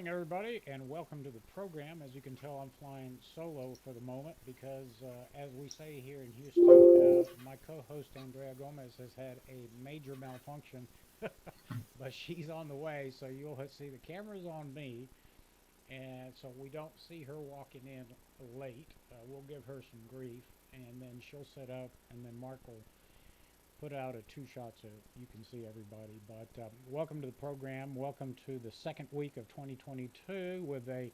morning, everybody, and welcome to the program. As you can tell, I'm flying solo for the moment because, as we say here in Houston, my co host Andrea Gomez has had a major malfunction, but she's on the way, so you'll see the camera's on me, and so we don't see her walking in late. We'll give her some grief, and then she'll set up, and then Mark will put out a two shot so you can see everybody. But welcome to the program. Welcome to the second week of 2022 with a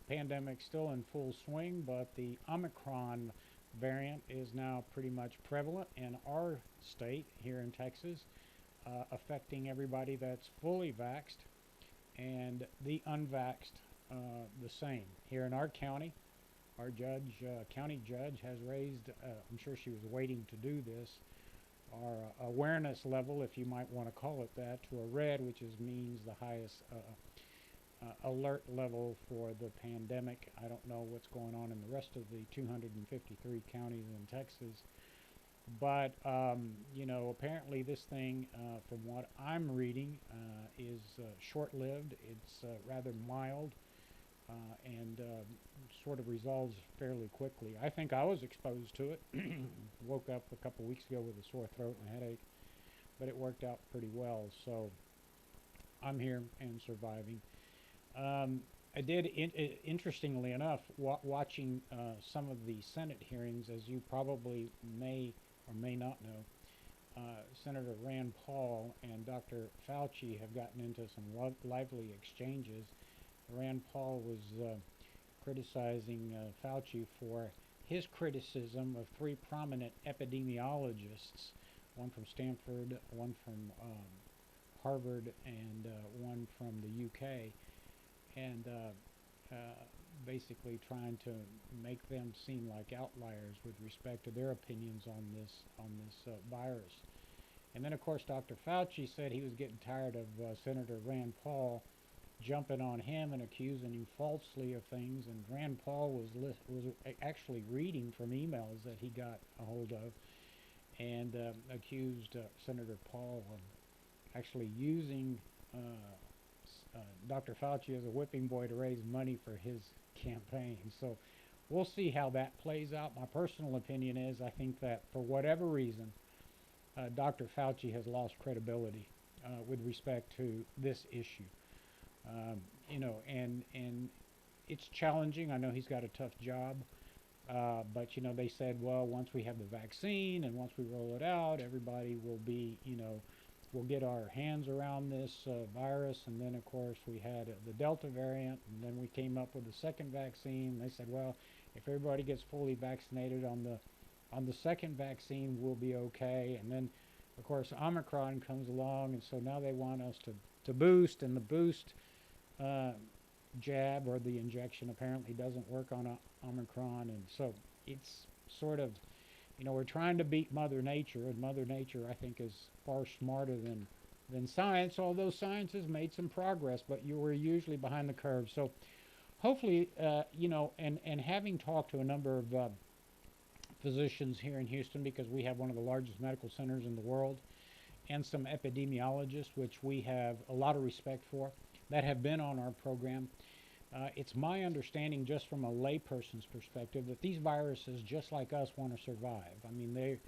pandemic still in full swing, but the Omicron variant is now pretty much prevalent in our state here in Texas, affecting everybody that's fully vaxxed and the unvaxxed the same. Here in our county, our county judge has raised, I'm sure she was waiting to do this, our awareness level, if you might want to call it that, to a red, which means the highest alert level for the pandemic. I don't know what's going on in the rest of the 253 counties in Texas, but apparently this thing, from what I'm reading, is short-lived. It's rather mild. And sort of resolves fairly quickly. I think I was exposed to it. Woke up a couple weeks ago with a sore throat and a headache, but it worked out pretty well. So I'm here and surviving. I did, interestingly enough, watching some of the Senate hearings, as you probably may or may not know. Senator Rand Paul and Dr. Fauci have gotten into some lively exchanges. Rand Paul was criticizing Fauci for his criticism of three prominent epidemiologists, one from Stanford, one from Harvard, and one from the UK, and basically trying to make them seem like outliers with respect to their opinions on this virus. And then, of course, Dr. Fauci said he was getting tired of Senator Rand Paul jumping on him and accusing him falsely of things, and Rand Paul was actually reading from emails that he got a hold of, and accused Senator Paul of actually using Dr. Fauci as a whipping boy to raise money for his campaign. So we'll see how that plays out. My personal opinion is I think that for whatever reason, Dr. Fauci has lost credibility with respect to this issue. And it's challenging. I know he's got a tough job, but they said, well, once we have the vaccine and once we roll it out, everybody will be, we'll get our hands around this virus. And then, of course, we had the Delta variant, and then we came up with the second vaccine. They said, well, if everybody gets fully vaccinated on the second vaccine, we'll be okay. And then, of course, Omicron comes along, and so now they want us to boost, and the boost jab or the injection apparently doesn't work on Omicron, and so it's sort of, we're trying to beat Mother Nature, and Mother Nature, I think, is far smarter than science, although science has made some progress, but you were usually behind the curve. So hopefully, and having talked to a number of physicians here in Houston, because we have one of the largest medical centers in the world, and some epidemiologists, which we have a lot of respect for, that have been on our program. It's my understanding, just from a layperson's perspective, that these viruses, just like us, want to survive. I mean,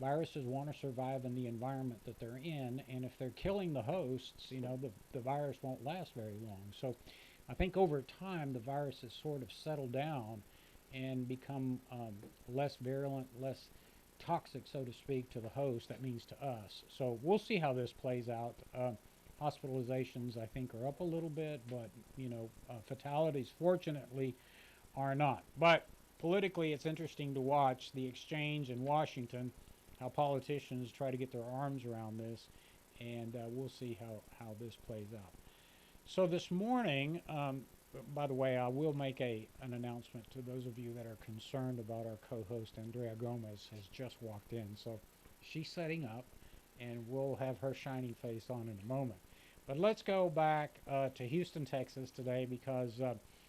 viruses want to survive in the environment that they're in, and if they're killing the hosts, the virus won't last very long. So I think over time, the viruses sort of settle down and become less virulent, less toxic, so to speak, to the host. That means to us. So we'll see how this plays out. Hospitalizations, I think, are up a little bit, but fatalities, fortunately, are not. But politically, it's interesting to watch the exchange in Washington, how politicians try to get their arms around this, and we'll see how this plays out. So this morning, by the way, I will make an announcement to those of you that are concerned about our co-host. Andrea Gomez has just walked in, so she's setting up, and we'll have her shiny face on in a moment. But let's go back to Houston, Texas today, because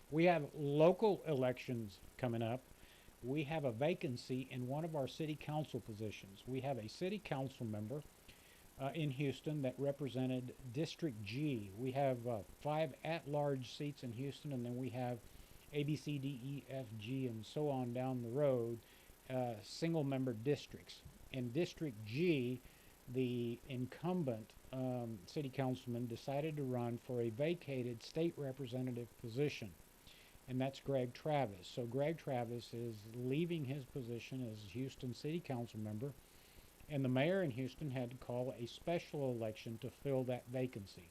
we have local elections coming up. We have a vacancy in one of our city council positions. We have a city council member in Houston that represented District G. We have 5 at-large seats in Houston, and then we have A, B, C, D, E, F, G, and so on down the road, single-member districts. In District G, the incumbent city councilman decided to run for a vacated state representative position, and that's Greg Travis. So Greg Travis is leaving his position as Houston City Council member, and the mayor in Houston had to call a special election to fill that vacancy.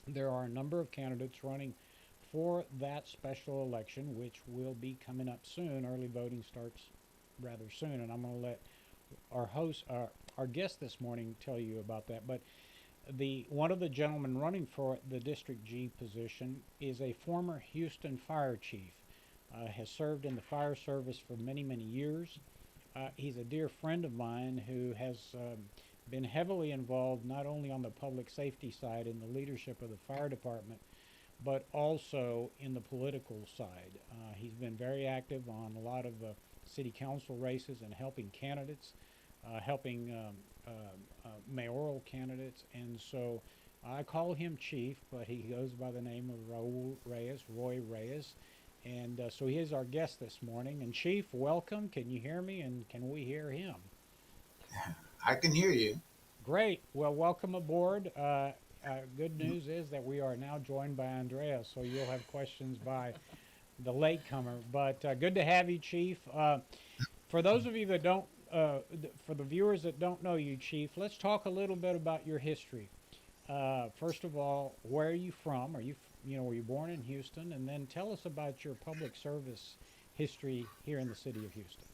There are a number of candidates running for that special election, which will be coming up soon. Early voting starts rather soon, and I'm going to let our host, our guest this morning, tell you about that. But the one of the gentlemen running for the District G position is a former Houston fire chief. Has served in the fire service for many, many years. He's a dear friend of mine who has been heavily involved not only on the public safety side in the leadership of the fire department, but also in the political side. He's been very active on a lot of city council races and helping candidates, helping mayoral candidates, and so I call him Chief, but he goes by the name of Raul Reyes, Roy Reyes, and so he is our guest this morning. And Chief, welcome. Can you hear me, and can we hear him? I can hear you. Great. Well, welcome aboard. Good news is that we are now joined by Andrea, so you'll have questions by the latecomer. But good to have you, Chief. For those of you that don't, for the viewers that don't know you, Chief, let's talk a little bit about your history. First of all, where are you from? Were you born in Houston? And then tell us about your public service history here in the city of Houston.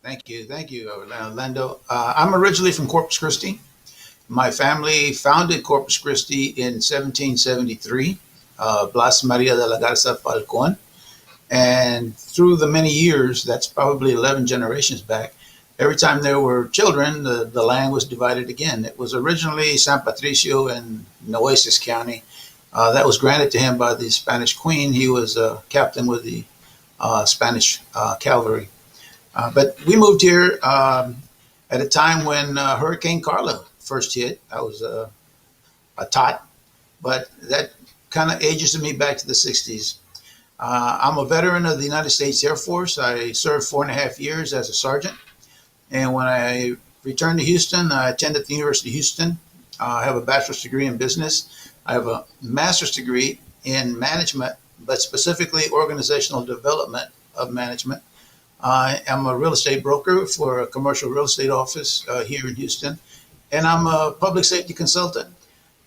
Thank you, Orlando. I'm originally from Corpus Christi. My family founded Corpus Christi in 1773, Blas Maria de la Garza Falcon. And through the many years, that's probably 11 generations back, every time there were children, the land was divided again. It was originally San Patricio in Nueces County. That was granted to him by the Spanish Queen. He was a captain with the Spanish cavalry. But we moved here at a time when Hurricane Carla first hit. I was a tot, but that kind of ages me back to the 60s. I'm a veteran of the United States Air Force. I served 4.5 years as a sergeant. And when I returned to Houston, I attended the University of Houston. I have a bachelor's degree in business. I have a master's degree in management, but specifically organizational development of management. I am a real estate broker for a commercial real estate office here in Houston, and I'm a public safety consultant.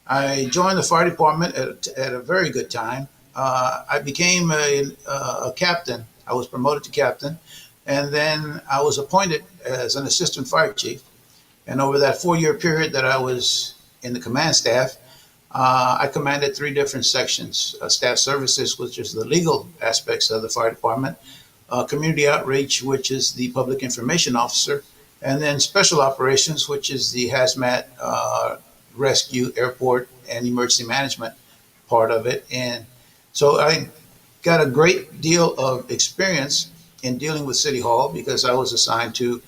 I joined the fire department at a very good time. I became a captain. I was promoted to captain, and then I was appointed as an assistant fire chief. And over that 4-year period that I was in the command staff, I commanded 3 different sections: staff services, which is the legal aspects of the fire department; community outreach, which is the public information officer; and then special operations, which is the hazmat, rescue, airport, and emergency management part of it. And so I got a great deal of experience in dealing with City Hall because I was assigned to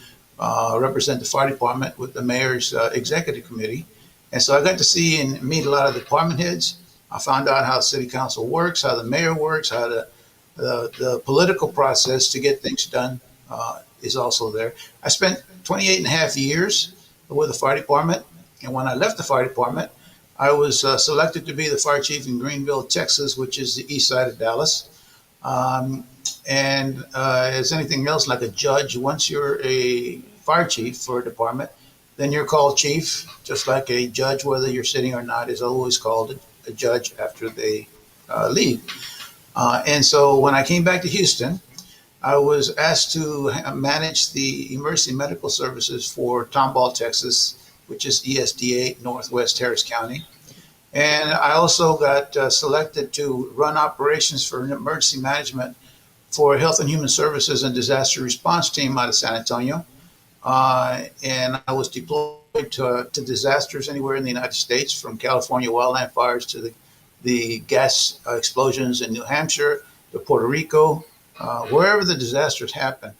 represent the fire department with the mayor's executive committee. And so I got to see and meet a lot of department heads. I found out how city council works, how the mayor works, how the political process to get things done is also there. I spent 28 and a half years with the fire department. And when I left the fire department, I was selected to be the fire chief in Greenville, Texas, which is the east side of Dallas. And as anything else, like a judge, once you're a fire chief for a department, then you're called chief, just like a judge, whether you're sitting or not, is always called a judge after they leave. And so when I came back to Houston, I was asked to manage the emergency medical services for Tomball, Texas, which is ESDA, Northwest Harris County. And I also got selected to run operations for emergency management for Health and Human Services and Disaster Response Team out of San Antonio. And I was deployed to disasters anywhere in the United States, from California wildland fires to the gas explosions in New Hampshire to Puerto Rico, wherever the disasters happen.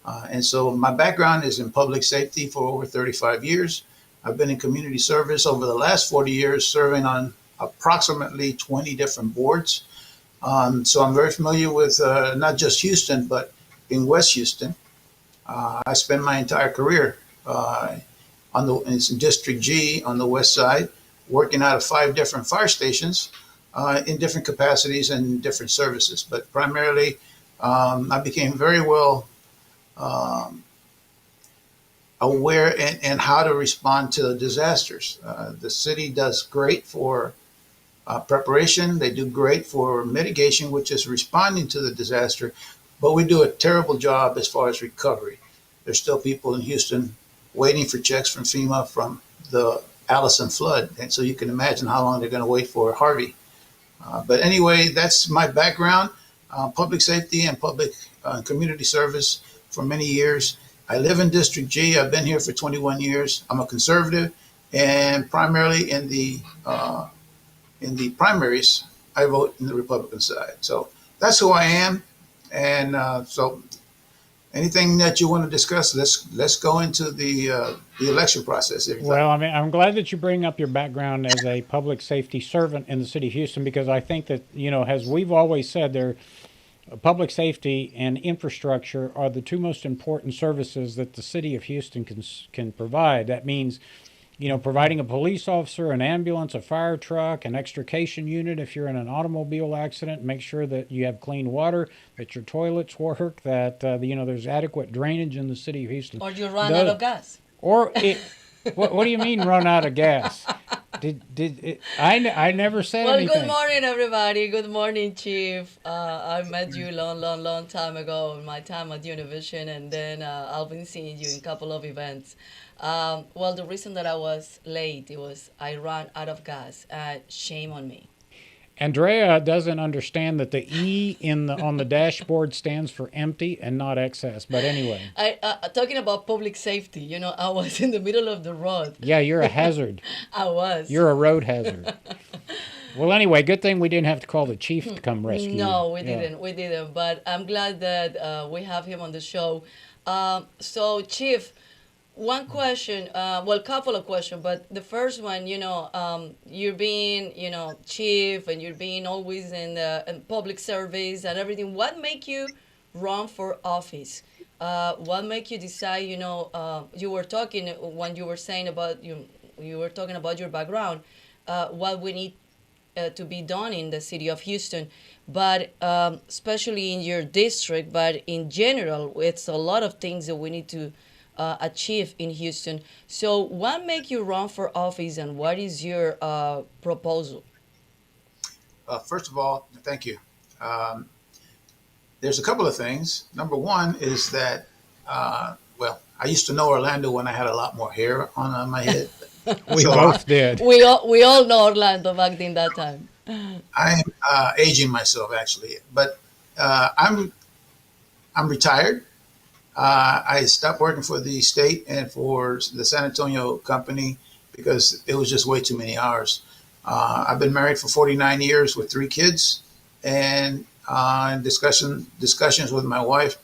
And so my background is in public safety for over 35 years. I've been in community service over the last 40 years, serving on approximately 20 different boards. So I'm very familiar with not just Houston, but in West Houston. I spent my entire career in District G on the west side, working out of 5 different fire stations in different capacities and different services. But primarily, I became very well um, aware and how to respond to disasters. The city does great for preparation. They do great for mitigation, which is responding to the disaster, but we do a terrible job as far as recovery. There's still people in Houston waiting for checks from FEMA from the Allison flood, and so you can imagine how long they're going to wait for Harvey. But anyway, that's my background: public safety and public community service for many years. I live in District G. I've been here for 21 years. I'm a conservative, and primarily in the primaries, I vote in the Republican side. So that's who I am. And so anything that you want to discuss, let's go into the election process. Well, I mean, I'm glad that you bring up your background as a public safety servant in the city of Houston, because I think that, as we've always said, public safety and infrastructure are the two most important services that the city of Houston can provide. That means, providing a police officer, an ambulance, a fire truck, an extrication unit if you're in an automobile accident, make sure that you have clean water, that your toilets work, that there's adequate drainage in the city of Houston. Or you run out of gas. Or what do you mean run out of gas? I never said anything. Well, good morning, everybody. Good morning, Chief. I met you long time ago in my time at Univision, and then I've been seeing you in a couple of events. Well, the reason that I was late, I ran out of gas. Shame on me. Andrea doesn't understand that the E on the dashboard stands for empty and not excess. But anyway, Talking about public safety, I was in the middle of the road. Yeah, you're a hazard. I was. You're a road hazard. Well, anyway, good thing we didn't have to call the chief to come rescue you. No, we didn't. But I'm glad that we have him on the show. So, Chief, one question, a couple of questions, but the first one, you're being, chief, and you're being always in public service and everything. What make you run for office? What make you decide, you were talking when you were saying about, you were talking about your background, what we need to be done in the city of Houston, but especially in your district, but in general, it's a lot of things that we need to achieve in Houston. So what make you run for office, and what is your proposal? First of all, thank you. There's a couple of things. Number one is that, I used to know Orlando when I had a lot more hair on my head. We both did. We all know Orlando back in that time. I'm aging myself, actually, but I'm retired. I stopped working for the state and for the San Antonio company because it was just way too many hours. I've been married for 49 years with 3 kids, and in discussions with my wife,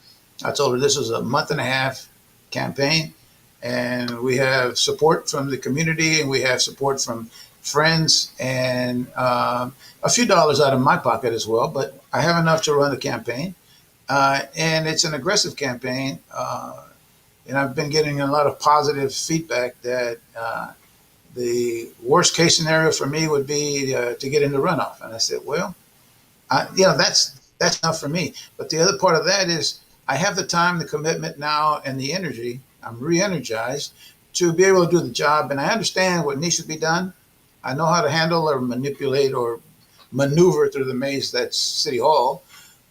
I told her this was a month and a half campaign, and we have support from the community, and we have support from friends, and a few dollars out of my pocket as well, but I have enough to run the campaign. And it's an aggressive campaign, and I've been getting a lot of positive feedback that the worst case scenario for me would be to get in the runoff. And I said, well, that's enough for me. But the other part of that is I have the time, the commitment now, and the energy. I'm re-energized to be able to do the job, and I understand what needs to be done. I know how to handle or manipulate or maneuver through the maze that's City Hall.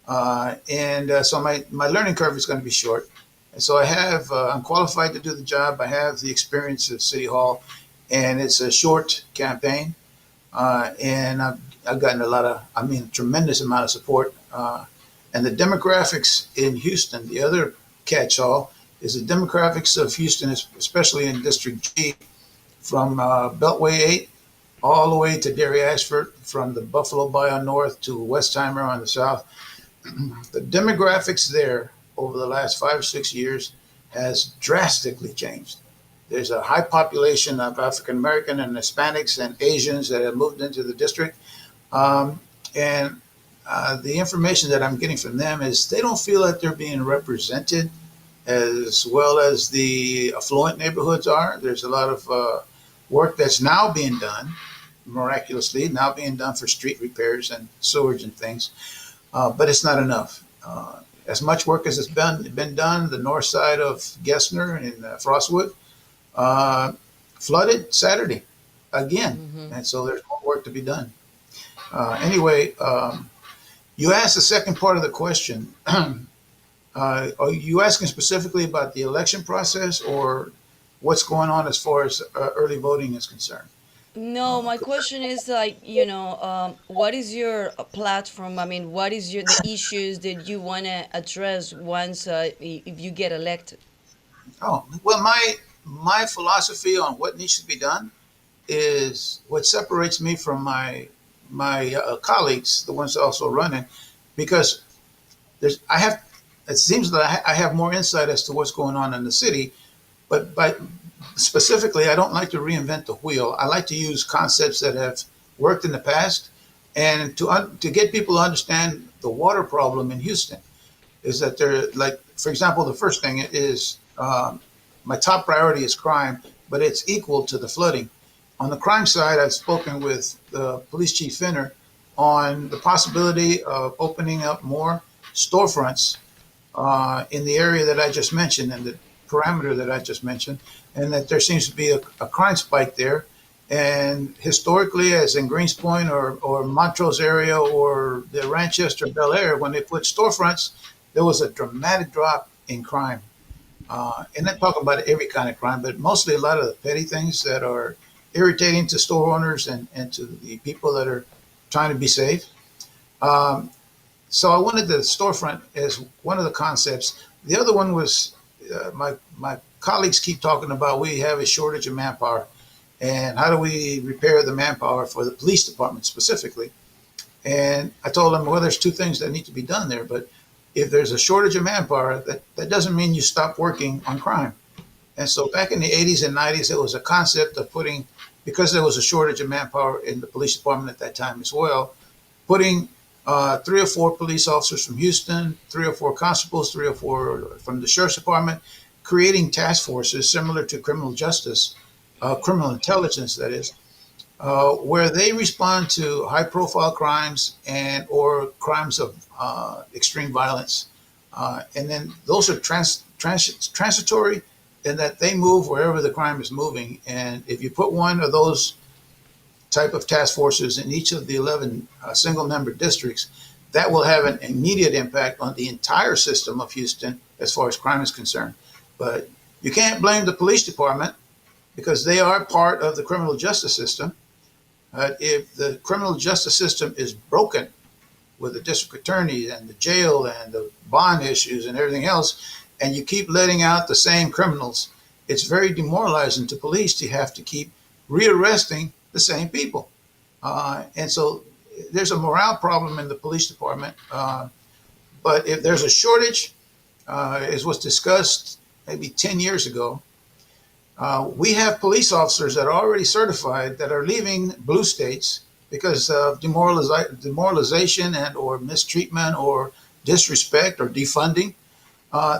So my learning curve is going to be short. And so I'm qualified to do the job. I have the experience of City Hall, and it's a short campaign. And I've gotten tremendous amount of support. And the demographics in Houston, the other catch-all is the demographics of Houston, especially in District G, from Beltway 8 all the way to Dairy Ashford, from the Buffalo Bayou North to Westheimer on the south. The demographics there over the last 5 or 6 years has drastically changed. There's a high population of African American and Hispanics and Asians that have moved into the district. Um, and the information that I'm getting from them is they don't feel that they're being represented as well as the affluent neighborhoods are. There's a lot of work that's now being done, miraculously, now being done for street repairs and sewage and things, but it's not enough. As much work as it's been done, the north side of Gessner in Frostwood uh, flooded Saturday again, Mm-hmm. and so there's more work to be done. Anyway, you asked the second part of the question. Are you asking specifically about the election process or what's going on as far as early voting is concerned? No, my question is like, what is your platform? I mean, what is the issues that you want to address once if you get elected? Oh, well, my philosophy on what needs to be done is what separates me from my colleagues, the ones also running, because there's I have it seems that I have more insight as to what's going on in the city, but specifically, I don't like to reinvent the wheel. I like to use concepts that have worked in the past, and to get people to understand the water problem in Houston is that they're like, for example, the first thing is my top priority is crime, but it's equal to the flooding. On the crime side, I've spoken with the police chief Finner on the possibility of opening up more storefronts in the area that I just mentioned and the parameter that I just mentioned, and that there seems to be a crime spike there. And historically, as in Greenspoint or Montrose area or the Ranchester Bel Air, when they put storefronts, there was a dramatic drop in crime. And I'm talking about every kind of crime, but mostly a lot of the petty things that are irritating to store owners and to the people that are trying to be safe. Um, so I wanted the storefront as one of the concepts. The other one was my colleagues keep talking about we have a shortage of manpower, and how do we repair the manpower for the police department specifically? And I told them, well, there's two things that need to be done there, but if there's a shortage of manpower, that doesn't mean you stop working on crime. And so back in the 80s and 90s, it was a concept of putting, because there was a shortage of manpower in the police department at that time as well, putting three or four police officers from Houston, three or four constables, three or four from the sheriff's department, creating task forces similar to criminal justice, criminal intelligence, that is, where they respond to high-profile crimes and or crimes of extreme violence, and then those are transitory, in that they move wherever the crime is moving. And if you put one of those type of task forces in each of the 11 single-member districts, that will have an immediate impact on the entire system of Houston as far as crime is concerned. But you can't blame the police department because they are part of the criminal justice system. If the criminal justice system is broken with the district attorney and the jail and the bond issues and everything else, and you keep letting out the same criminals, it's very demoralizing to police to have to keep rearresting the same people. And so there's a morale problem in the police department. But if there's a shortage, as was discussed maybe 10 years ago, we have police officers that are already certified that are leaving blue states because of demoralization and or mistreatment or disrespect or defunding.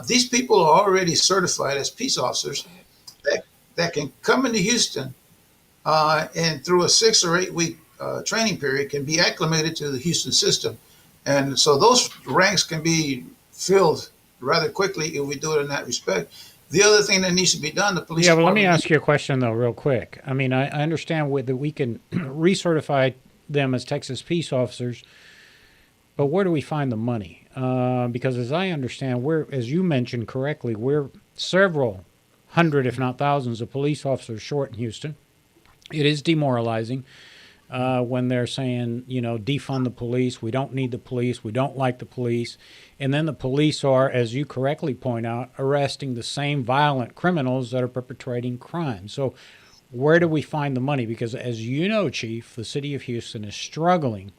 These people are already certified as peace officers that can come into Houston and through a 6 or 8 week training period can be acclimated to the Houston system. And so those ranks can be filled rather quickly if we do it in that respect. The other thing that needs to be done, the police Yeah, well, let me department. ask you a question, though, real quick. I mean, I understand that we can recertify them as Texas peace officers, but where do we find the money? Because as I understand, as you mentioned correctly, we're several hundred, if not thousands, of police officers short in Houston. It is demoralizing when they're saying, defund the police, we don't need the police, we don't like the police. And then the police are, as you correctly point out, arresting the same violent criminals that are perpetrating crime. So where do we find the money? Because as you know, Chief, the city of Houston is struggling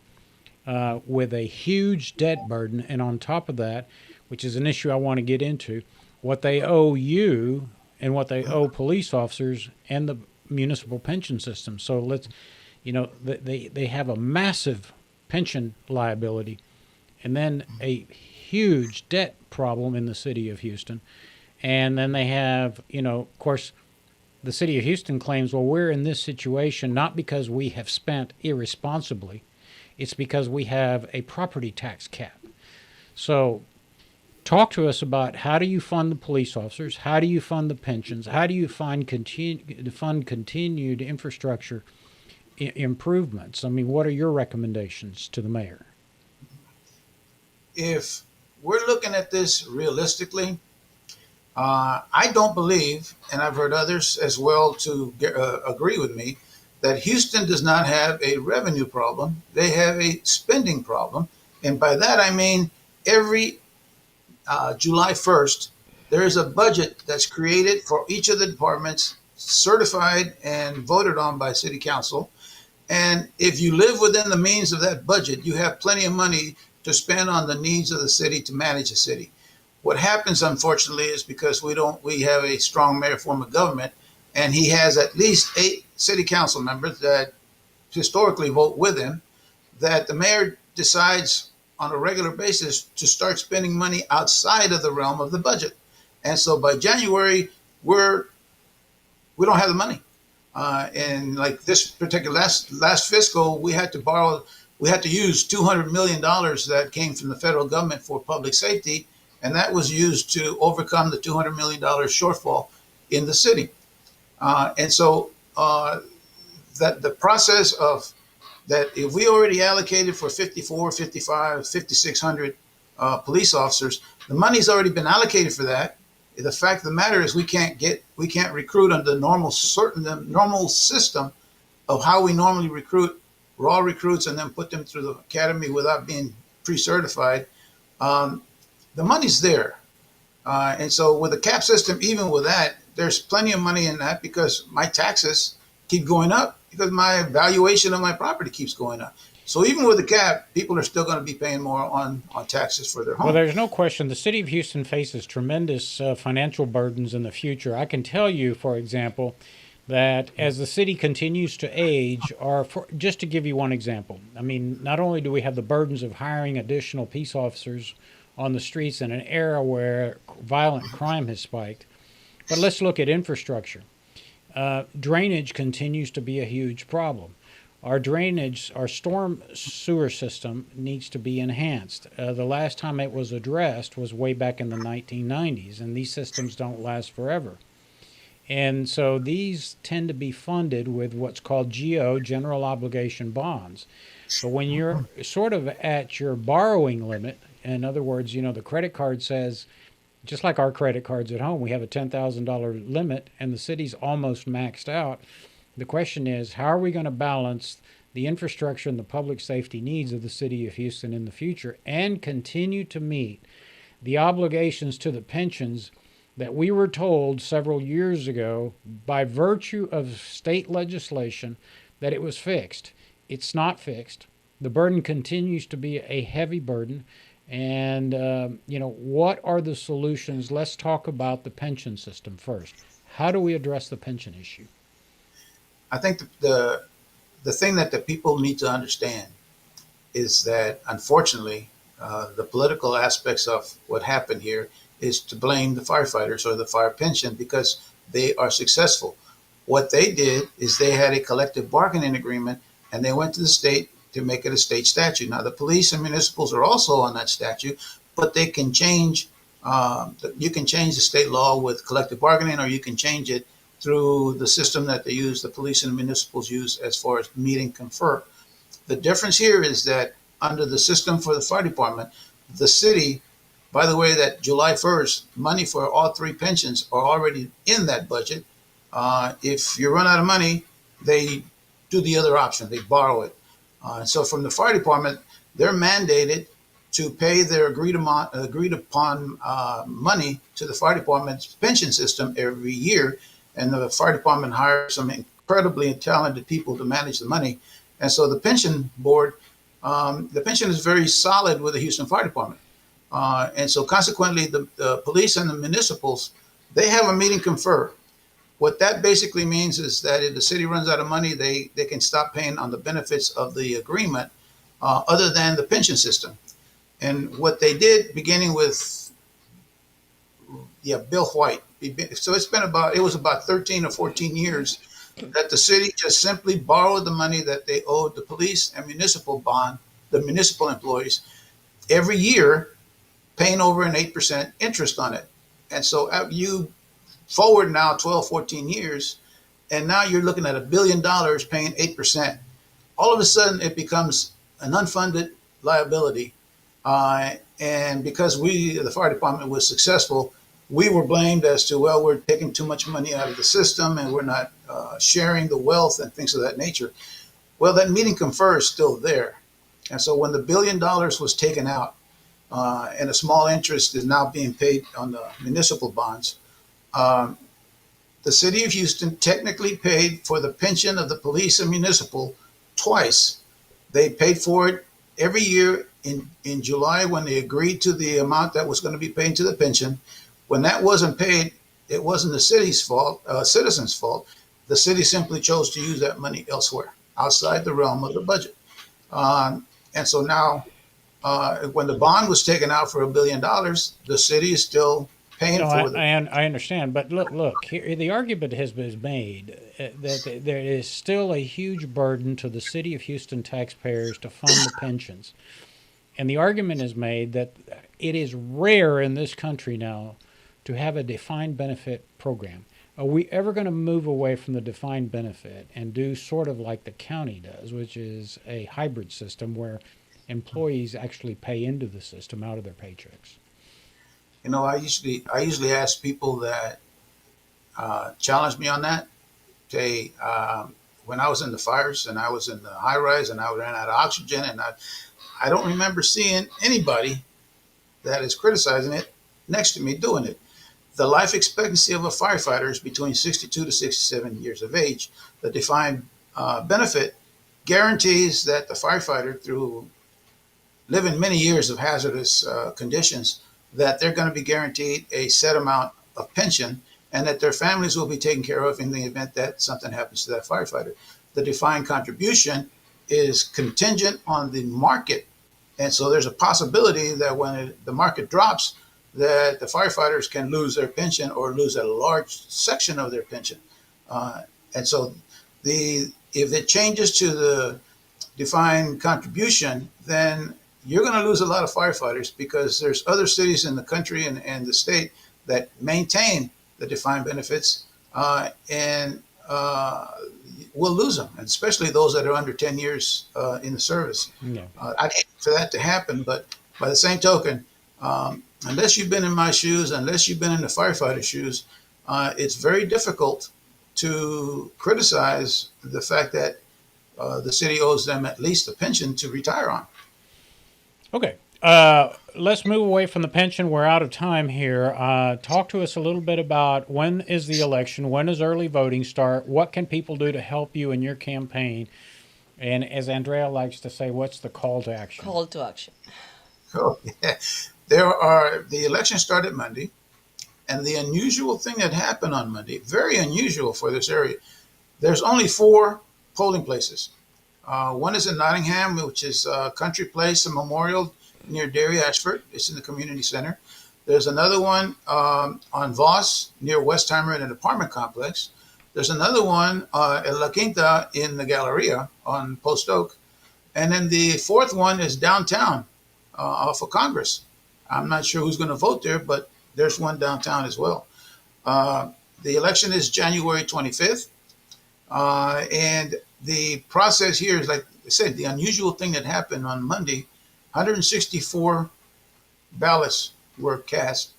with a huge debt burden. And on top of that, which is an issue I want to get into, what they owe you and what they owe police officers and the municipal pension system. So they have a massive pension liability, and then a huge debt problem in the city of Houston. And then they have, of course, the city of Houston claims, well, we're in this situation not because we have spent irresponsibly, it's because we have a property tax cap. So talk to us about, how do you fund the police officers? How do you fund the pensions? How do you fund continued infrastructure improvements? I mean, what are your recommendations to the mayor? If we're looking at this realistically, I don't believe, and I've heard others as well to agree with me, that Houston does not have a revenue problem. They have a spending problem. And by that, I mean every July 1st, there is a budget that's created for each of the departments, certified and voted on by city council. And if you live within the means of that budget, you have plenty of money to spend on the needs of the city to manage the city. What happens, unfortunately, is because we have a strong mayor form of government, and he has at least 8 city council members that historically vote with him, that the mayor decides on a regular basis to start spending money outside of the realm of the budget. And so by January, we don't have the money. And like this particular last fiscal, we had to use $200 million that came from the federal government for public safety, and that was used to overcome the $200 million shortfall in the city. And so that the process of that, if we already allocated for 54, 55, 5,600 police officers, the money's already been allocated for that. The fact of the matter is we can't recruit under the normal system of how we normally recruit raw recruits and then put them through the academy without being pre-certified. The money's there. And so with the cap system, even with that, there's plenty of money in that because my taxes keep going up because my valuation of my property keeps going up. So even with the cap, people are still going to be paying more on taxes for their home. Well, there's no question the city of Houston faces tremendous financial burdens in the future. I can tell you, for example, that as the city continues to age, just to give you one example, I mean, not only do we have the burdens of hiring additional peace officers on the streets in an era where violent crime has spiked, but let's look at infrastructure. Drainage continues to be a huge problem. Our storm sewer system needs to be enhanced. The last time it was addressed was way back in the 1990s, and these systems don't last forever. And so these tend to be funded with what's called GO, general obligation bonds. But when you're sort of at your borrowing limit, in other words, the credit card says, just like our credit cards at home, we have a $10,000 limit, and the city's almost maxed out. The question is, how are we going to balance the infrastructure and the public safety needs of the city of Houston in the future and continue to meet the obligations to the pensions that we were told several years ago by virtue of state legislation that it was fixed? It's not fixed. The burden continues to be a heavy burden. And, what are the solutions? Let's talk about the pension system first. How do we address the pension issue? I think the thing that the people need to understand is that, unfortunately, the political aspects of what happened here is to blame the firefighters or the fire pension because they are successful. What they did is they had a collective bargaining agreement, and they went to the state to make it a state statute. Now, the police and municipals are also on that statute, but they can change. You can change the state law with collective bargaining, or you can change it through the system that they use, the police and municipals use as far as meet and confer. The difference here is that under the system for the fire department, the city, by the way, that July 1st, money for all 3 pensions are already in that budget. If you run out of money, they do the other option, they borrow it. So from the fire department, they're mandated to pay their agreed upon money to the fire department's pension system every year. And the fire department hires some incredibly talented people to manage the money. And so the pension board, the pension is very solid with the Houston Fire Department. And so consequently, the police and the municipals They have a meeting confer. What that basically means is that if the city runs out of money, they can stop paying on the benefits of the agreement, other than the pension system. And what they did, beginning with, yeah, Bill White. So it was about 13 or 14 years that the city just simply borrowed the money that they owed the police and the municipal employees every year, paying over an 8% interest on it. And so you forward now 12, 14 years, and now you're looking at $1 billion paying 8%. All of a sudden, it becomes an unfunded liability. And because the fire department was successful, we were blamed as to, well, we're taking too much money out of the system and we're not sharing the wealth and things of that nature. Well, that meeting confer is still there. And so when the $1 billion was taken out, and a small interest is now being paid on the municipal bonds, um, the city of Houston technically paid for the pension of the police and municipal twice. They paid for it every year in July when they agreed to the amount that was going to be paid to the pension. When that wasn't paid, it wasn't the city's fault, citizens' fault. The city simply chose to use that money elsewhere, outside the realm of the budget. And so now, when the bond was taken out for $1 billion, the city is still paying No, for the. I understand, but look. Here, the argument has been made that there is still a huge burden to the city of Houston taxpayers to fund the pensions, and the argument is made that it is rare in this country now to have a defined benefit program. Are we ever going to move away from the defined benefit and do sort of like the county does, which is a hybrid system where employees actually pay into the system out of their paychecks? I usually ask people that challenge me on that. Say, when I was in the fires and I was in the high rise and I ran out of oxygen, and I don't remember seeing anybody that is criticizing it next to me doing it. The life expectancy of a firefighter is between 62 to 67 years of age. The defined benefit guarantees that the firefighter, through living many years of hazardous conditions, that they're going to be guaranteed a set amount of pension, and that their families will be taken care of in the event that something happens to that firefighter. The defined contribution is contingent on the market. And so there's a possibility that when the market drops, that the firefighters can lose their pension or lose a large section of their pension. And so if it changes to the defined contribution, then you're going to lose a lot of firefighters, because there's other cities in the country and the state that maintain the defined benefits, and we'll lose them, and especially those that are under 10 years in the service. Yeah. I'd hate for that to happen, but by the same token, unless you've been in my shoes, unless you've been in the firefighter shoes, it's very difficult to criticize the fact that the city owes them at least a pension to retire on. Okay. Let's move away from the pension. We're out of time here. Talk to us a little bit about when is the election? When does early voting start? What can people do to help you in your campaign? And as Andrea likes to say, what's the call to action? Call to action. Oh, yeah. The election started Monday, and the unusual thing that happened on Monday, very unusual for this area, there's only 4 polling places. One is in Nottingham, which is Country Place, a memorial near Dairy Ashford. It's in the community center. There's another one on Voss near Westheimer in an apartment complex. There's another one at La Quinta in the Galleria on Post Oak. And then the 4th one is downtown off of Congress. I'm not sure who's going to vote there, but there's one downtown as well. The election is January 25th. And the process here is, like I said, the unusual thing that happened on Monday, 164 ballots were cast.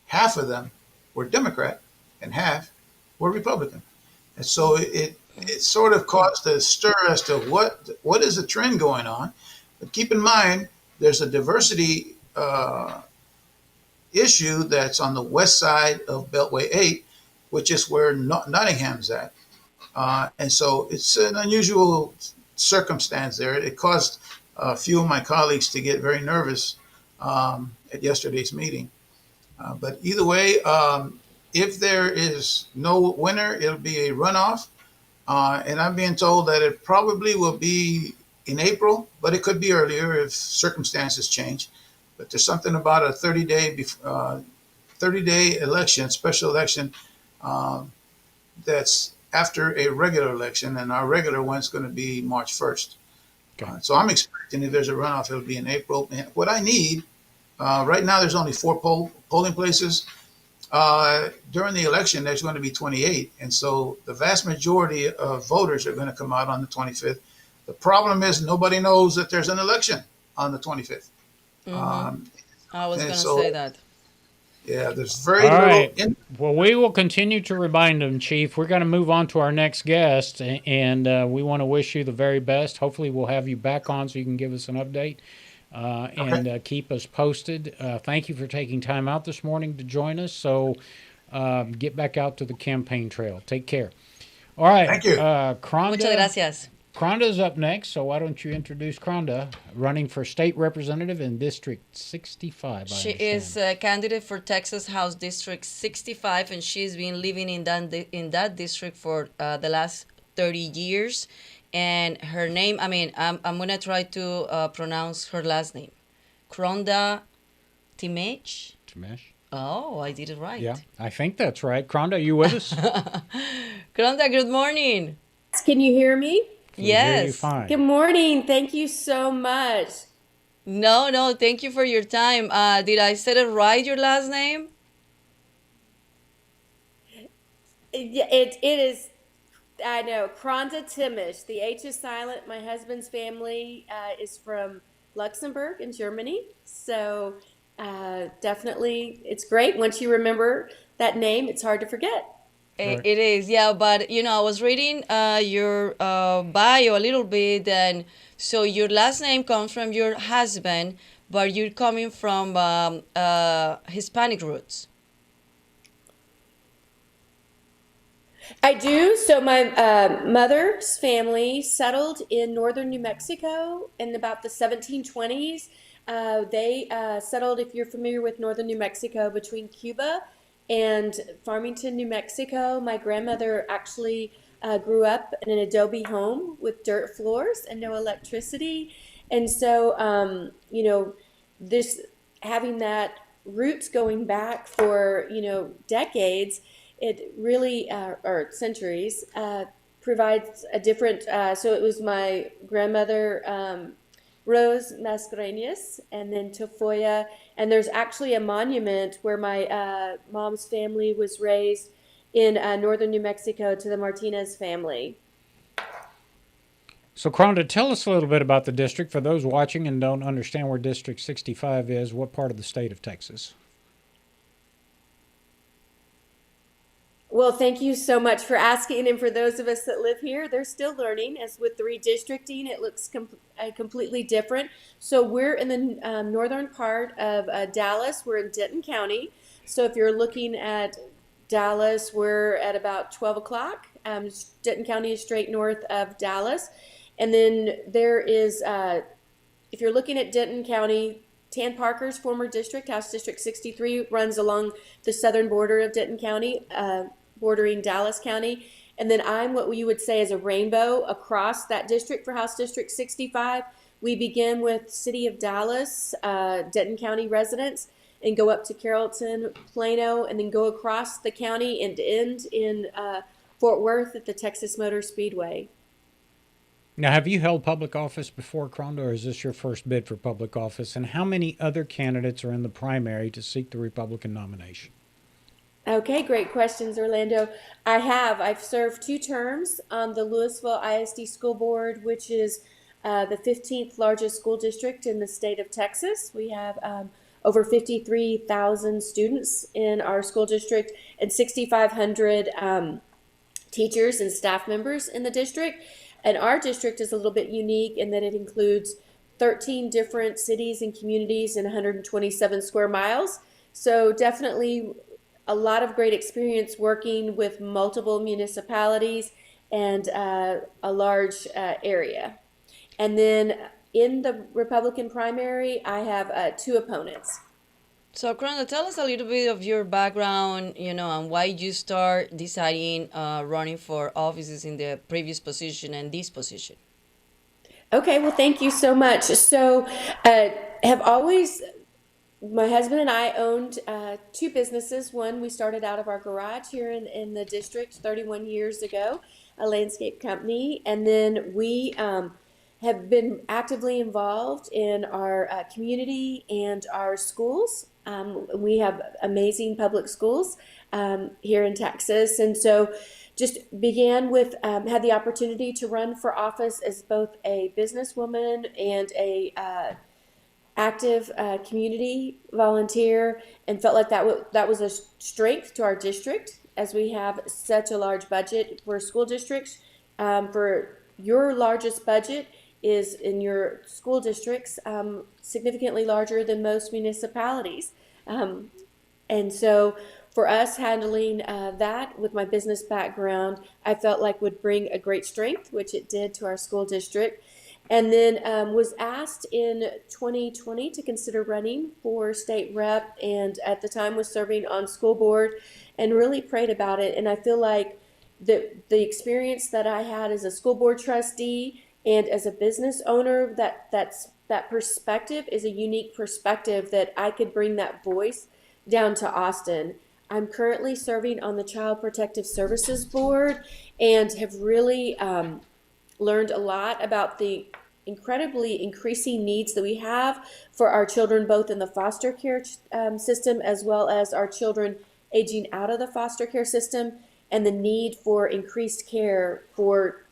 Half of them were Democrat and half were Republican. And so it sort of caused a stir as to what is the trend going on. But keep in mind, there's a diversity issue that's on the west side of Beltway 8, which is where Nottingham's at. And so it's an unusual circumstance there. It caused a few of my colleagues to get very nervous at yesterday's meeting. But either way, if there is no winner, it'll be a runoff. And I'm being told that it probably will be in April, but it could be earlier if circumstances change. But there's something about a 30-day election, special election, um, that's after a regular election, and our regular one's going to be March 1st. Okay. So I'm expecting if there's a runoff, it'll be in April. And what I need right now, there's only four polling places. During the election, there's going to be 28. And so the vast majority of voters are going to come out on the 25th. The problem is nobody knows that there's an election on the 25th. I was And going to so, say that. yeah, there's very All little. right. Well, we will continue to remind them, Chief. We're going to move on to our next guest, and we want to wish you the very best. Hopefully, we'll have you back on so you can give us an update and keep us posted. Thank you for taking time out this morning to join us. So get back out to the campaign trail. Take care. All right. Thank you. Kronda. Muchas gracias. Kronda's up next, so why don't you introduce Kronda, running for state representative in District 65. She is a candidate for Texas House District 65, and she's been living in that district for the last 30 years. And her name, I'm going to try to pronounce her last name. Kronda Timesch. Timesch. Oh, I did it right. Yeah, I think that's right. Kronda, are you with us? Kronda, good morning. Can you hear me? We hear you Yes. fine. Good morning. Thank you so much. No, thank you for your time. Did I say it right, your last name? It is, I know, Kronda Timesch. The H is silent. My husband's family is from Luxembourg in Germany. So definitely, it's great. Once you remember that name, it's hard to forget. Right. It is, yeah, but I was reading your bio a little bit, and so your last name comes from your husband, but you're coming from Hispanic roots. I do. So my mother's family settled in northern New Mexico in about the 1720s. They settled, if you're familiar with northern New Mexico, between Cuba and Farmington, New Mexico. My grandmother actually grew up in an adobe home with dirt floors and no electricity. And so, this having that roots going back for, decades, it really, or centuries, provides a different, so it was my grandmother, Rose Mascareñas, and then Tafoya. And there's actually a monument where my mom's family was raised in northern New Mexico to the Martinez family. So, Kronda, tell us a little bit about the district. For those watching and don't understand where District 65 is, what part of the state of Texas? Well, thank you so much for asking. And for those of us that live here, they're still learning. As with the redistricting, it looks completely different. So we're in the northern part of Dallas. We're in Denton County. So if you're looking at Dallas, we're at about 12 o'clock. Denton County is straight north of Dallas. And then there is, if you're looking at Denton County, Tan Parker's former district, House District 63, runs along the southern border of Denton County, bordering Dallas County. And then I'm what you would say is a rainbow across that district for House District 65. We begin with City of Dallas, Denton County residents, and go up to Carrollton, Plano, and then go across the county and end in Fort Worth at the Texas Motor Speedway. Now, have you held public office before, Kronda, or is this your first bid for public office? And how many other candidates are in the primary to seek the Republican nomination? Okay, great questions, Orlando. I've served 2 terms on the Louisville ISD School Board, which is the 15th largest school district in the state of Texas. We have over 53,000 students in our school district and 6,500 teachers and staff members in the district. And our district is a little bit unique in that it includes 13 different cities and communities and 127 square miles. So definitely a lot of great experience working with multiple municipalities and a large area. And then in the Republican primary, I have 2 opponents. So, Kronda, tell us a little bit of your background, and why you start deciding running for offices in the previous position and this position. Okay, well, thank you so much. So, uh, have always my husband and I owned two businesses. One, we started out of our garage here in the district 31 years ago, a landscape company. And then we have been actively involved in our community and our schools. We have amazing public schools here in Texas. And so just began with, had the opportunity to run for office as both a businesswoman and a active community volunteer, and felt like that was a strength to our district, as we have such a large budget for school districts. For your largest budget is in your school districts, significantly larger than most municipalities. Um, and so for us, handling that with my business background, I felt like would bring a great strength, which it did, to our school district. And then was asked in 2020 to consider running for state rep, and at the time was serving on school board, and really prayed about it. And I feel like the experience that I had as a school board trustee and as a business owner, that perspective is a unique perspective that I could bring that voice down to Austin. I'm currently serving on the Child Protective Services Board, and have really learned a lot about the incredibly increasing needs that we have for our children, both in the foster care system, as well as our children aging out of the foster care system, and the need for increased care for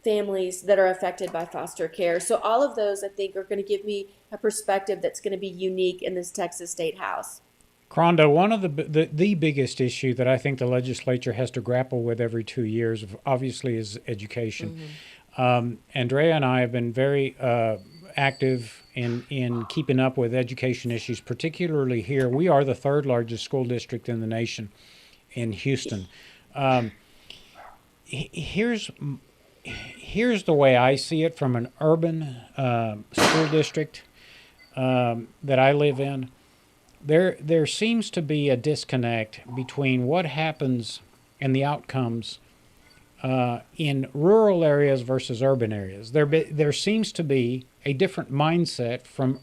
families that are affected by foster care. So all of those, I think, are going to give me a perspective that's going to be unique in this Texas State House. Kronda, one of the biggest issue that I think the legislature has to grapple with every 2 years, obviously, is education. Andrea and I have been very active in keeping up with education issues, particularly here. We are the third largest school district in the nation, in Houston. Here's the way I see it from an urban school district that I live in. There seems to be a disconnect between what happens and the outcomes in rural areas versus urban areas. There seems to be a different mindset from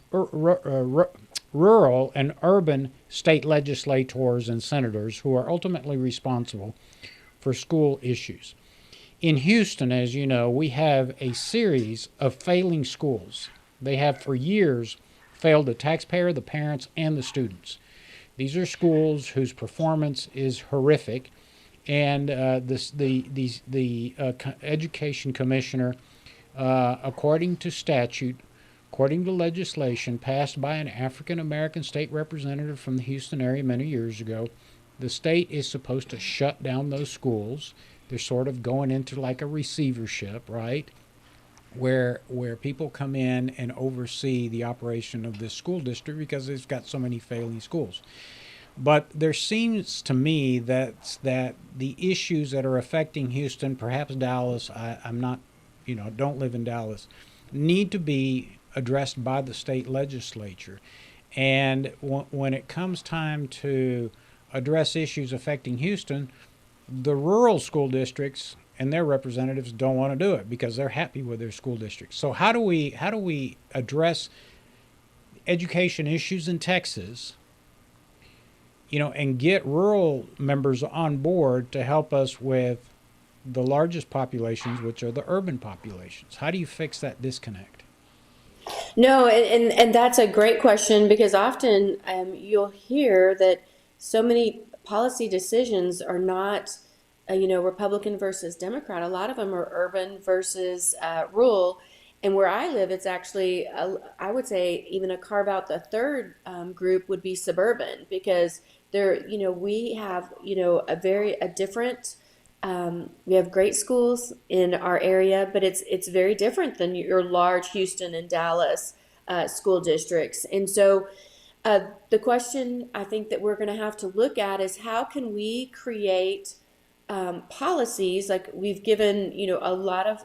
rural and urban state legislators and senators who are ultimately responsible for school issues. In Houston, as you know, we have a series of failing schools. They have for years failed the taxpayer, the parents, and the students. These are schools whose performance is horrific, and the education commissioner, according to statute, according to legislation passed by an African American state representative from the Houston area many years ago, the state is supposed to shut down those schools. They're sort of going into like a receivership, right? Where people come in and oversee the operation of this school district because it's got so many failing schools. But there seems to me that the issues that are affecting Houston, perhaps Dallas, I'm not, don't live in Dallas, need to be addressed by the state legislature. And when it comes time to address issues affecting Houston, the rural school districts and their representatives don't want to do it because they're happy with their school districts. So how do we address education issues in Texas, and get rural members on board to help us with the largest populations, which are the urban populations? How do you fix that disconnect? No, and that's a great question, because often you'll hear that so many policy decisions are not, Republican versus Democrat. A lot of them are urban versus rural. And where I live, it's actually, I would say, even a carve out the third group would be suburban, because there, we have, a different. We have great schools in our area, but it's very different than your large Houston and Dallas school districts. And so the question I think that we're going to have to look at is, how can we create policies? Like, we've given, a lot of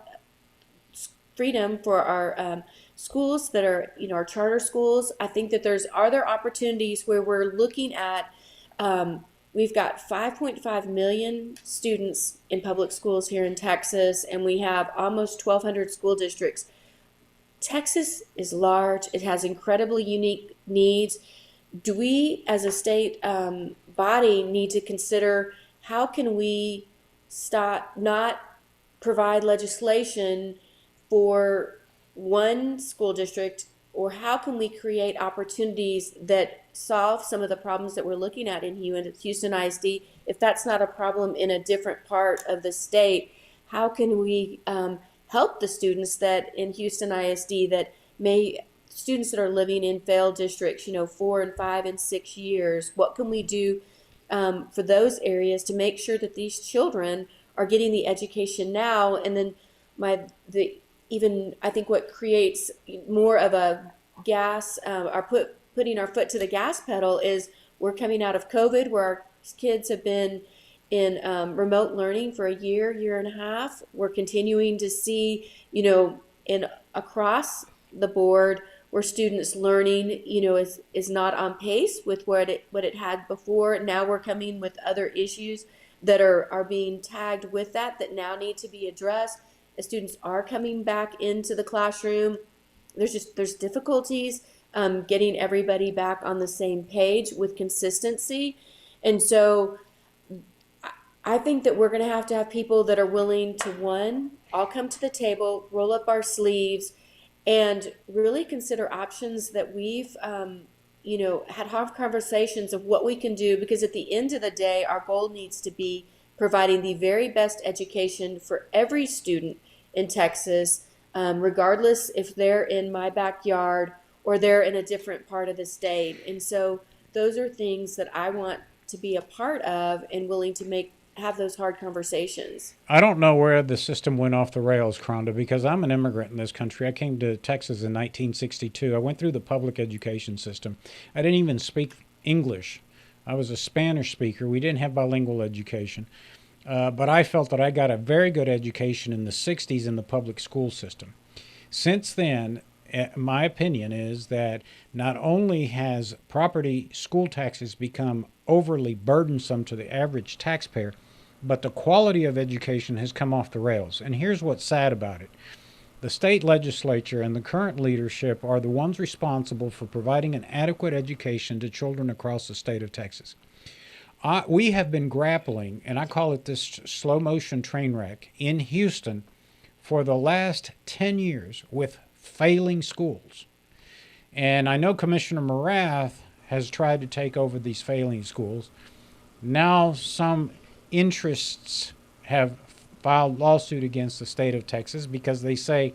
freedom for our schools that are, our charter schools. I think that are there opportunities where we're looking at, we've got 5.5 million students in public schools here in Texas, and we have almost 1,200 school districts. Texas is large. It has incredibly unique needs. Do we, as a state body, need to consider how can we not provide legislation for one school district, or how can we create opportunities that solve some of the problems that we're looking at in Houston ISD? If that's not a problem in a different part of the state, how can we help the students that in Houston ISD students that are living in failed districts, 4 and 5 and 6 years? What can we do for those areas to make sure that these children are getting the education now? And then I think what creates more of a putting our foot to the gas pedal is we're coming out of COVID, where our kids have been in remote learning for a year and a half. We're continuing to see, across the board, where students learning, is not on pace with what it had before. Now we're coming with other issues that are being tagged with that now need to be addressed. As students are coming back into the classroom, there's difficulties getting everybody back on the same page with consistency. And so I think that we're going to have people that are willing to, all come to the table, roll up our sleeves, and really consider options that we've, had hard conversations of what we can do, because at the end of the day, our goal needs to be providing the very best education for every student in Texas, regardless if they're in my backyard or they're in a different part of the state. And so those are things that I want to be a part of and willing to have those hard conversations. I don't know where the system went off the rails, Kronda, because I'm an immigrant in this country. I came to Texas in 1962. I went through the public education system. I didn't even speak English. I was a Spanish speaker. We didn't have bilingual education. But I felt that I got a very good education in the 60s in the public school system. Since then, my opinion is that not only has property school taxes become overly burdensome to the average taxpayer, but the quality of education has come off the rails. And here's what's sad about it. The state legislature and the current leadership are the ones responsible for providing an adequate education to children across the state of Texas. We have been grappling, and I call it this slow motion train wreck, in Houston for the last 10 years with failing schools. And I know Commissioner Morath has tried to take over these failing schools. Now some interests have filed lawsuit against the state of Texas because they say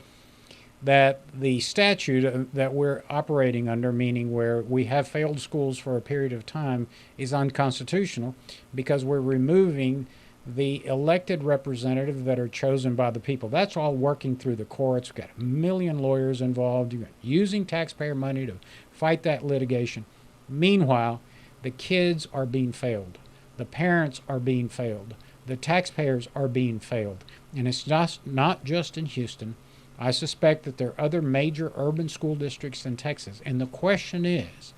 that the statute that we're operating under, meaning where we have failed schools for a period of time, is unconstitutional because we're removing the elected representatives that are chosen by the people. That's all working through the courts. We've got a million lawyers involved. You're using taxpayer money to fight that litigation. Meanwhile, the kids are being failed. The parents are being failed. The taxpayers are being failed. And it's not just in Houston. I suspect that there are other major urban school districts in Texas. And the question is,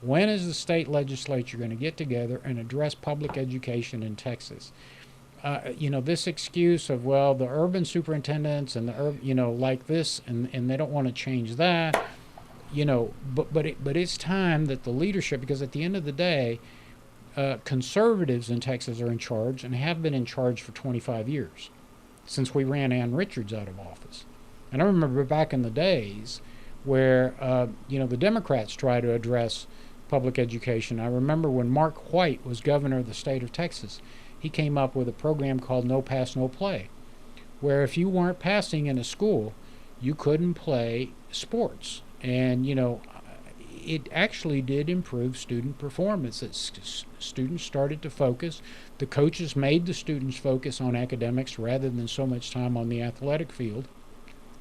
when is the state legislature going to get together and address public education in Texas? This excuse of, well, the urban superintendents and like this, and they don't want to change that, but it's time that the leadership, because at the end of the day, conservatives in Texas are in charge and have been in charge for 25 years, since we ran Ann Richards out of office. And I remember back in the days where, the Democrats tried to address public education. I remember when Mark White was governor of the state of Texas, he came up with a program called No Pass, No Play, where if you weren't passing in a school, you couldn't play sports. And, it actually did improve student performance. Students started to focus. The coaches made the students focus on academics rather than so much time on the athletic field.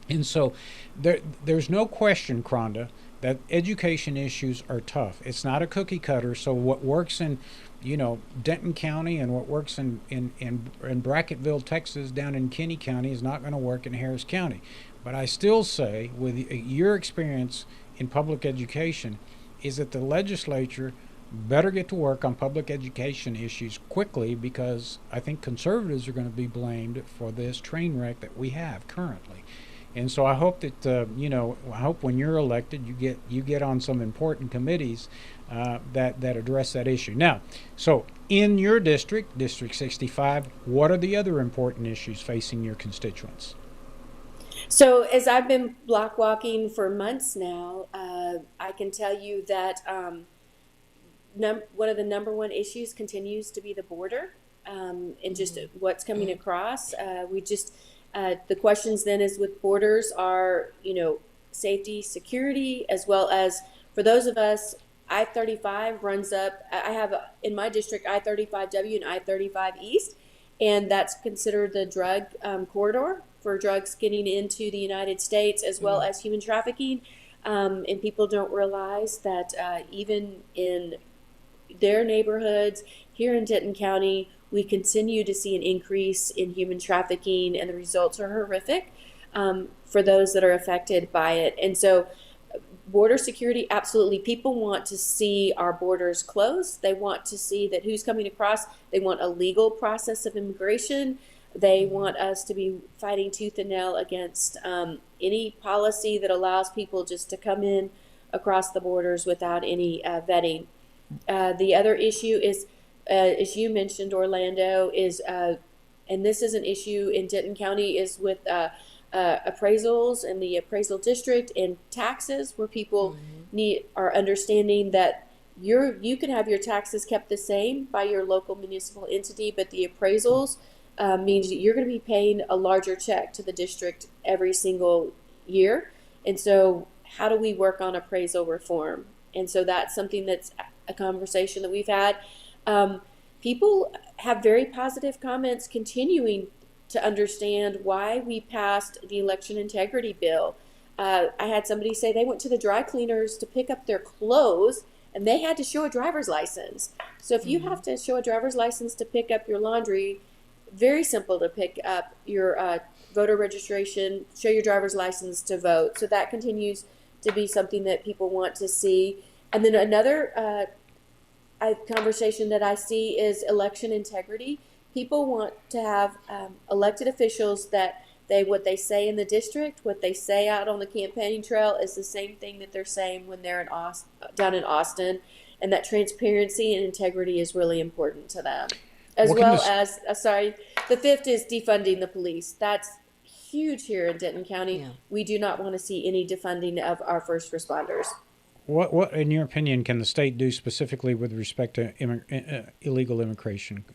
And so there's no question, Kronda, that education issues are tough. It's not a cookie cutter. So what works in, Denton County and what works in Brackettville, Texas, down in Kinney County is not going to work in Harris County. But I still say, with your experience in public education, is that the legislature better get to work on public education issues quickly, because I think conservatives are going to be blamed for this train wreck that we have currently. And so I hope that I hope when you're elected, you get on some important committees that address that issue. Now, so in your district, District 65, what are the other important issues facing your constituents? So, as I've been block walking for months now, I can tell you that one of the number one issues continues to be the border, and just what's coming across. The questions then is with borders are, safety, security, as well as for those of us, I-35 runs up. I have in my district I-35W and I-35 East, and that's considered the drug corridor for drugs getting into the United States, as well as human trafficking. And people don't realize that even in their neighborhoods here in Denton County, we continue to see an increase in human trafficking, and the results are horrific for those that are affected by it. And so border security, absolutely. People want to see our borders closed. They want to see that who's coming across. They want a legal process of immigration. They want us to be fighting tooth and nail against any policy that allows people just to come in across the borders without any vetting. The other issue is, as you mentioned, Orlando, and this is an issue in Denton County, is with appraisals and the appraisal district and taxes, where people are understanding that you can have your taxes kept the same by your local municipal entity, but the appraisals means that you're going to be paying a larger check to the district every single year. And so how do we work on appraisal reform? And so that's something that's a conversation that we've had. People have very positive comments continuing to understand why we passed the election integrity bill. I had somebody say they went to the dry cleaners to pick up their clothes, and they had to show a driver's license. So if you have to show a driver's license to pick up your laundry, very simple to pick up your voter registration, show your driver's license to vote. So that continues to be something that people want to see. And then another conversation that I see is election integrity. People want to have elected officials that what they say in the district, what they say out on the campaigning trail is the same thing that they're saying when they're down in Austin, and that transparency and integrity is really important to them. As well as, the fifth is defunding the police. That's huge here in Denton County. Yeah. We do not want to see any defunding of our first responders. What, in your opinion, can the state do specifically with respect to illegal immigration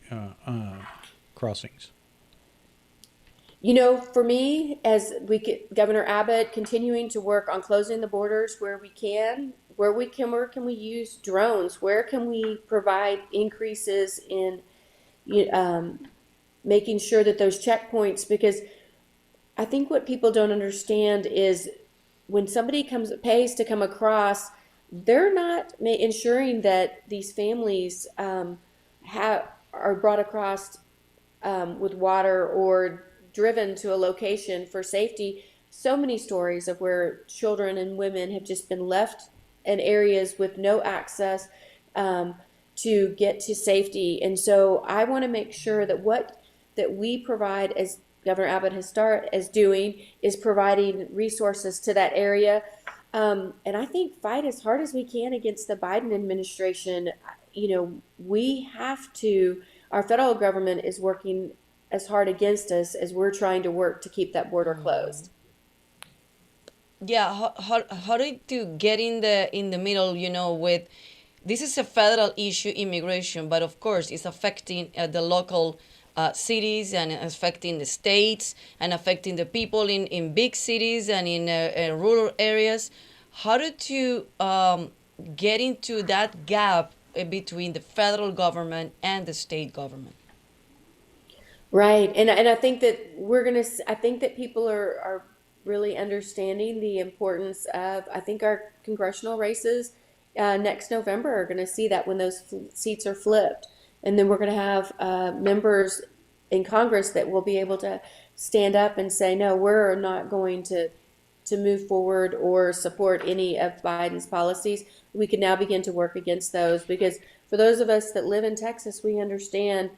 crossings? For me, as Governor Abbott continuing to work on closing the borders where we can, where can we use drones? Where can we provide increases in making sure that those checkpoints, because I think what people don't understand is when somebody pays to come across, they're not ensuring that these families are brought across with water or driven to a location for safety. So many stories of where children and women have just been left in areas with no access to get to safety. And so I want to make sure that we provide, as Governor Abbott has started as doing, is providing resources to that area. And I think fight as hard as we can against the Biden administration. We have to, our federal government is working as hard against us as we're trying to work to keep that border closed. Yeah, how to get in the middle, with this is a federal issue, immigration, but of course it's affecting the local cities and affecting the states and affecting the people in big cities and in rural areas. How to get into that gap between the federal government and the state government? Right, and I think that I think that people are really understanding the importance of, I think our congressional races next November are going to see that when those seats are flipped. And then we're going to have members in Congress that will be able to stand up and say, no, we're not going to to move forward or support any of Biden's policies, we can now begin to work against those. Because for those of us that live in Texas, we understand,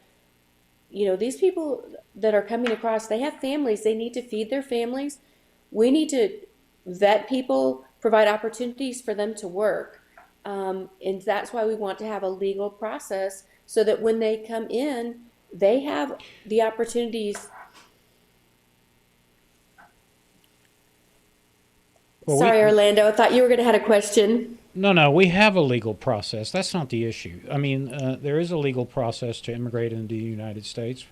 these people that are coming across, they have families, they need to feed their families. We need to vet people, provide opportunities for them to work. And that's why we want to have a legal process so that when they come in, they have the opportunities. Well, Sorry, Orlando, I thought you were going to have a question. No, we have a legal process. That's not the issue. I mean, there is a legal process to immigrate into the United States.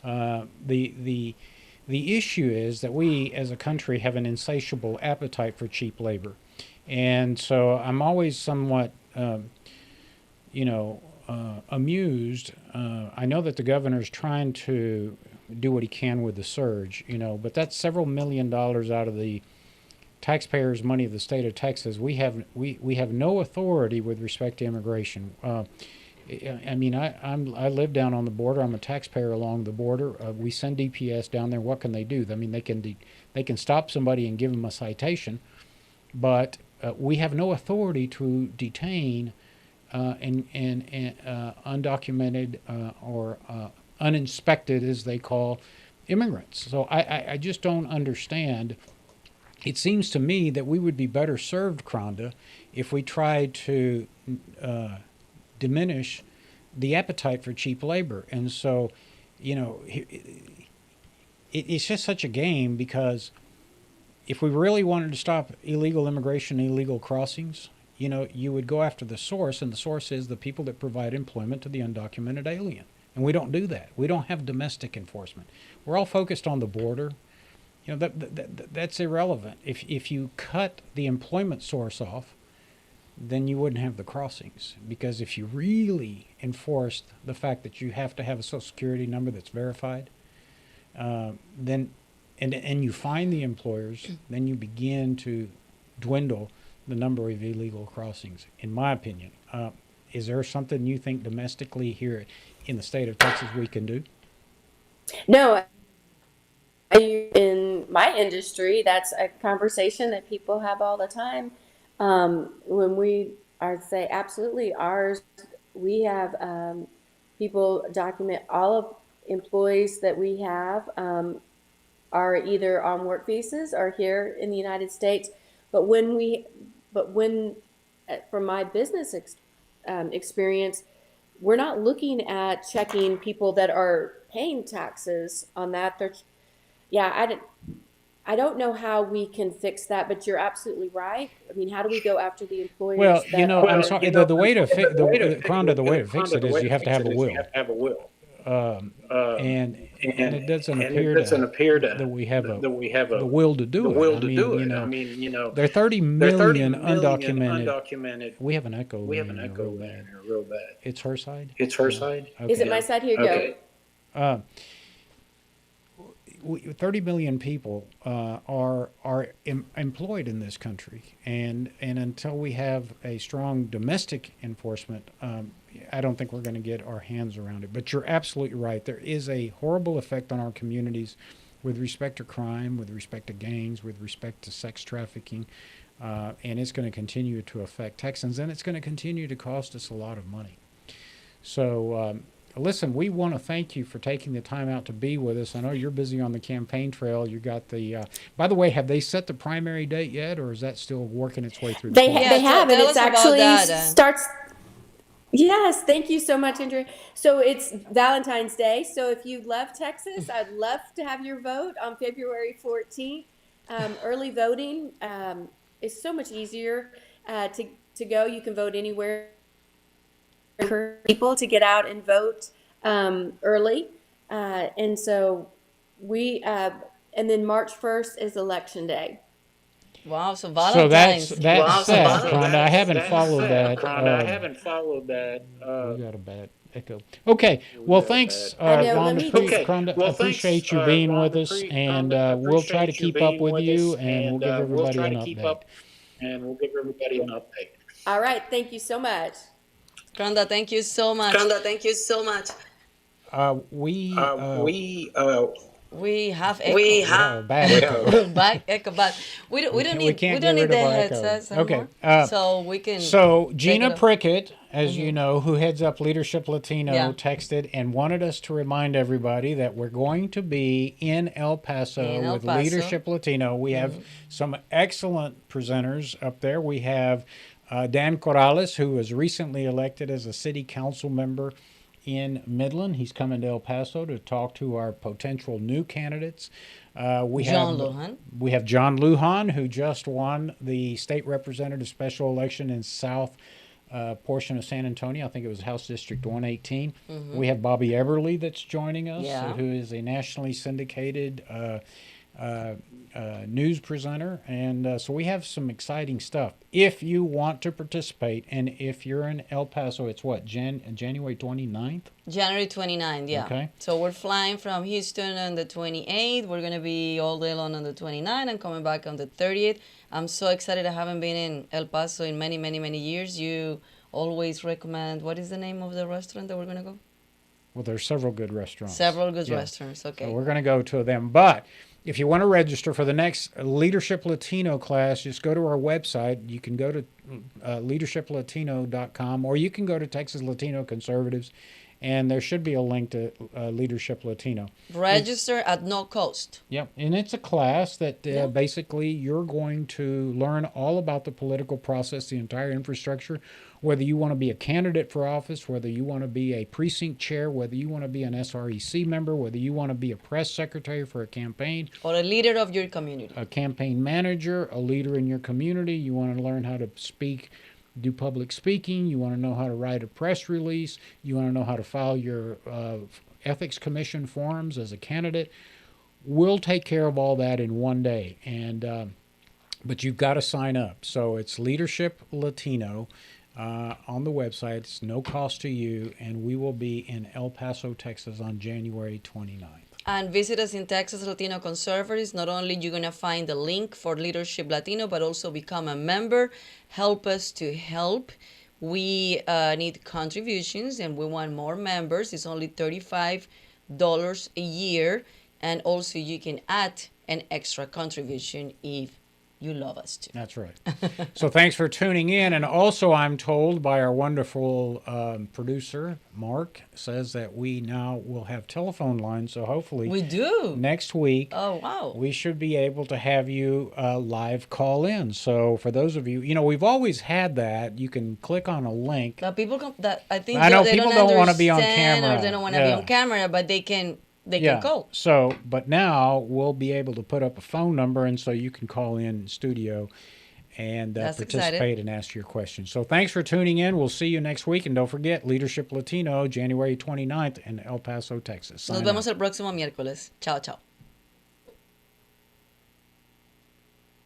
The issue is that we, as a country, have an insatiable appetite for cheap labor, and so I'm always somewhat, amused. I know that the governor's trying to do what he can with the surge, but that's several $1 million out of the taxpayers' money of the state of Texas. We have no authority with respect to immigration. I mean, I live down on the border. I'm a taxpayer along the border. We send DPS down there. What can they do? I mean, they can stop somebody and give them a citation, but we have no authority to detain and undocumented or uninspected, as they call, immigrants. So I just don't understand. It seems to me that we would be better served, Kronda, if we tried to diminish the appetite for cheap labor. And so, it's just such a game, because if we really wanted to stop illegal immigration, illegal crossings, you would go after the source, and the source is the people that provide employment to the undocumented alien. And we don't do that. We don't have domestic enforcement. We're all focused on the border. That's irrelevant. If you cut the employment source off, then you wouldn't have the crossings. Because if you really enforced the fact that you have to have a Social Security number that's verified, then you find the employers, then you begin to dwindle the number of illegal crossings, in my opinion. Is there something you think domestically here in the state of Texas we can do? No. In my industry, that's a conversation that people have all the time. I'd say absolutely ours, we have people document all of employees that we have are either on work visas or here in the United States. But from my business experience, we're not looking at checking people that are paying taxes on that. I don't know how we can fix that, but you're absolutely right. I mean, how do we go after the employers? Well, I'm sorry. The way to fix it is you have to have a will. And it doesn't appear that we have the will to do it. There are 30 million undocumented. We have an echo. Real bad. It's her side? Okay. Is it my side? Here you go. 30 million people are employed in this country, and until we have a strong domestic enforcement, I don't think we're going to get our hands around it. But you're absolutely right. There is a horrible effect on our communities with respect to crime, with respect to gangs, with respect to sex trafficking, and it's going to continue to affect Texans, and it's going to continue to cost us a lot of money. So listen, we want to thank you for taking the time out to be with us. I know you're busy on the campaign trail. You got the. By the way, have they set the primary date yet, or is that still working its way through? They have, and it's actually starts. Yes, thank you so much, Andrea. So it's Valentine's Day. So if you love Texas, I'd love to have your vote on February 14th. Early voting is so much easier to go. You can vote anywhere. For people to get out and vote early, and so and then March 1st is Election Day. Wow, so Valentine's. So that's sad, Kronda. I haven't followed that. We got a bad echo. Okay, well, thanks, Kronda. I appreciate you being with us, and we'll try to keep up with you, and we'll give everybody an update. All right, thank you so much. Kronda, thank you so much. We have echo. We have a bad echo. Back echo, but we don't need can't we get don't need rid the of our echo. headsets Okay, anymore. So we can. So take Gina it off. Prickett, as you know, who heads up Leadership Latino, Yeah. texted and wanted us to remind everybody that we're going to be in El Paso In El with Paso. Leadership Latino. We have some excellent presenters up there. We have Dan Corrales, who was recently elected as a city council member in Midland. He's coming to El Paso to talk to our potential new candidates. John Lujan. We have John Lujan, who just won the state representative special election in South portion of San Antonio. I think it was House District 118. We have Bobby Eberly that's joining us, Yeah. who is a nationally syndicated news presenter. And so we have some exciting stuff. If you want to participate, and if you're in El Paso, it's what, January 29th? January 29th, yeah. Okay. So we're flying from Houston on the 28th. We're going to be all day long on the 29th and coming back on the 30th. I'm so excited. I haven't been in El Paso in many, many, many years. You always recommend, what is the name of the restaurant that we're going to go? Well, there's several good restaurants. Several good Yeah. restaurants, okay. So we're going to go to them. But if you want to register for the next Leadership Latino class, just go to our website. You can go to leadershiplatino.com, or you can go to Texas Latino Conservatives, and there should be a link to Leadership Latino. Register at no cost. Yep, and it's a class that Yeah. basically you're going to learn all about the political process, the entire infrastructure, whether you want to be a candidate for office, whether you want to be a precinct chair, whether you want to be an SREC member, whether you want to be a press secretary for a campaign, Or a leader of your community. a campaign manager, a leader in your community. You want to learn how to speak, do public speaking. You want to know how to write a press release. You want to know how to file your ethics commission forms as a candidate. We'll take care of all that in one day. And but you've got to sign up. So it's Leadership Latino on the website. It's no cost to you, and we will be in El Paso, Texas on January 29th. And visit us in Texas Latino Conservatives. Not only you're going to find the link for Leadership Latino, but also become a member. Help us to help. We need contributions, and we want more members. It's only $35 a year. And also you can add an extra contribution if you love us too. That's right. So thanks for tuning in. And also, I'm told by our wonderful producer, Mark, says that we now will have telephone lines. So hopefully We do. next week, Oh, wow. we should be able to have you live call in. So for those of you, we've always had that. You can click on a link. That people that I think I know they people don't don't wanna be on understand camera. or they don't want to be Yeah. on camera, but they can call. So, but now we'll be able to put up a phone number, and so you can call in studio and That's participate excited. and ask your questions. So thanks for tuning in. We'll see you next week. And don't forget, Leadership Latino, January 29th in El Paso, Texas. Nos Sign vemos up. el próximo miércoles. Chao, chao.